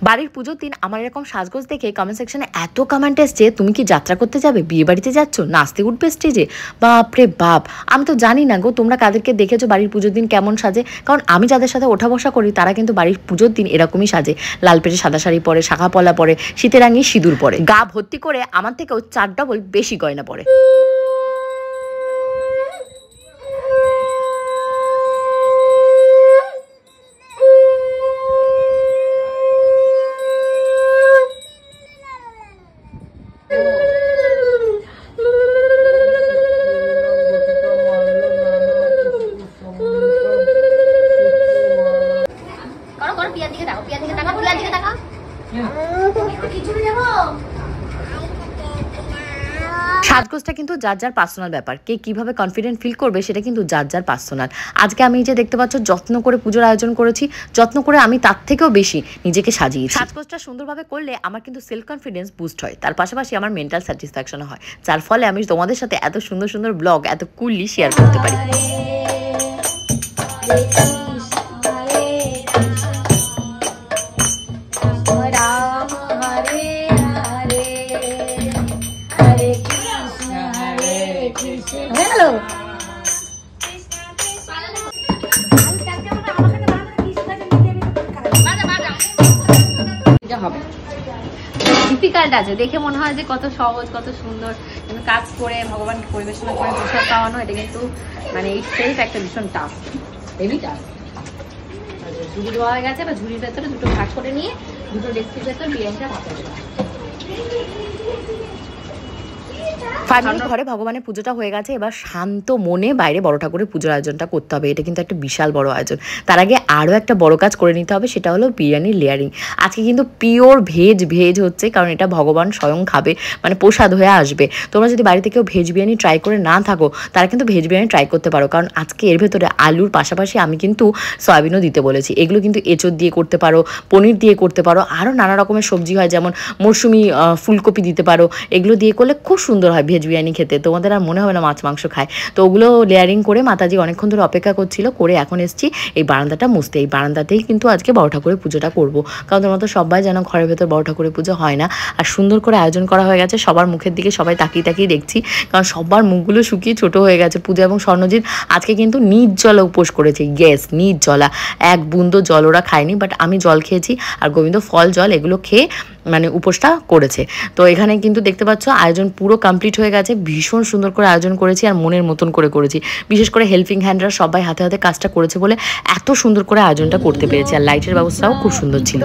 বাড়ির পুজোর দিন আমার এরকম সাজগোজ দেখে কমেন্ট সেকশনে এত কমেন্ট এসছে, তুমি কি যাত্রা করতে যাবে, বিয়ে বাড়িতে যাচ্ছ, নাচতে উঠবে স্টেজে। বাপরে বাপ, আমি তো জানি না গো তোমরা কাদেরকে দেখেছো বাড়ির পুজোর দিন কেমন সাজে। কারণ আমি যাদের সাথে ওঠা বসা করি তারা কিন্তু বাড়ির পুজোর দিন এরকমই সাজে। লাল পেটে সাদা শাড়ি পরে, শাখা পলা পরে, শীতের রাঙিয়ে সিঁদুর পরে, গা ভর্তি করে আমার থেকেও 4 ডবল বেশি গয়না পরে। সাজগোজটা কিন্তু যার যার পার্সোনাল ব্যাপার, কে কিভাবে কনফিডেন্ট ফিল করবে সেটা কিন্তু যার যার পার্সোনাল। আজকে আমি যে দেখতে পাচ্ছ যত্ন করে পুজোর আয়োজন করেছি, যত্ন করে আমি তার থেকেও বেশি নিজেকে সাজিয়েছি। সাজগোজটা সুন্দরভাবে করলে আমার কিন্তু সেলফ কনফিডেন্স বুস্ট হয়, তার পাশাপাশি আমার মেন্টাল স্যাটিসফ্যাকশন হয়, যার ফলে আমি তোমাদের সাথে এত সুন্দর সুন্দর ব্লগ এত কুললি শেয়ার করতে পারি। হ্যালো, ডিফিকাল্ট আছে দেখে মনে হয় যে কত সহজ কত সুন্দর, কিন্তু কাজ করে ভগবানকে পরিবেশনা করে প্রসাদ পাওয়ানো এটা কিন্তু মানে এই সেলফ একটা ভীষণ টাফ, হেভি টাফ। ঝুড়ি দেওয়া হয়ে গেছে, বা ঝুড়ির ভেতরে দুটো ভাগ করে নিয়ে দুটো ডেক্সির ভেতর বিরিয়ানিটা ভাজা দেওয়া। ফাইনালি ঘরে ভগবানের পুজোটা হয়ে গেছে, এবার শান্ত মনে বাইরে বড় ঠাকুরের পুজোর আয়োজনটা করতে হবে। এটা কিন্তু একটা বিশাল বড় আয়োজন। তার আগে আরও একটা বড় কাজ করে নিতে হবে, সেটা হলো বিরিয়ানির লেয়ারিং। আজকে কিন্তু পিওর ভেজ হচ্ছে, কারণ এটা ভগবান স্বয়ং খাবে, মানে প্রসাদ হয়ে আসবে। তোমরা যদি বাড়িতে কেউ ভেজ বিরিয়ানি ট্রাই করে না থাকো, তারা কিন্তু ভেজ বিরিয়ানি ট্রাই করতে পারো, কারণ আজকে এর ভেতরে আলুর পাশাপাশি আমি কিন্তু সয়াবিনও দিতে বলেছি। এগুলো কিন্তু এঁচোড় দিয়ে করতে পারো, পনির দিয়ে করতে পারো, আরও নানা রকমের সবজি হয়, যেমন মরশুমি ফুলকপি দিতে পারো। এগুলো দিয়ে করলে খুব সুন্দর হয় ভেজ বিরিয়ানি খেতে, তোমাদের আর মনে হবে না মাছ মাংস খায়। তো ওগুলো লেয়ারিং করে মাতাজি অনেকক্ষণ ধরে অপেক্ষা করছিল, করে এখন এসেছি এই বারান্দাটা মুছতে। এই বারান্দাতেই কিন্তু আজকে বড় ঠাকুরের পুজোটা করবো, কারণ তোমরা তো সবাই জানো ঘরের ভেতর বড় ঠাকুরের পুজো হয় না। আর সুন্দর করে আয়োজন করা হয়ে গেছে, সবার মুখের দিকে সবাই তাকিয়ে দেখছি, কারণ সবার মুখগুলো শুকিয়ে ছোট হয়ে গেছে। পূজা এবং স্বর্ণজিৎ আজকে কিন্তু নির্জলা উপোস করেছে, ইয়েস নির্জলা, এক বুন্দো জল ওরা খায়নি, বাট আমি জল খেয়েছি আর গোবিন্দ ফল জল এগুলো খেয়ে মানে উপোসটা করেছে। তো এখানে কিন্তু দেখতে পাচ্ছ আয়োজন পুরো কমপ্লিট হয়ে গেছে, ভীষণ সুন্দর করে আয়োজন করেছি আর মনের মতন করে করেছি। বিশেষ করে হেল্পিং হ্যান্ডরা সবাই হাতে হাতে কাজটা করেছে বলে এত সুন্দর করে আয়োজনটা করতে পেরেছি, আর লাইটের ব্যবস্থাও খুব সুন্দর ছিল।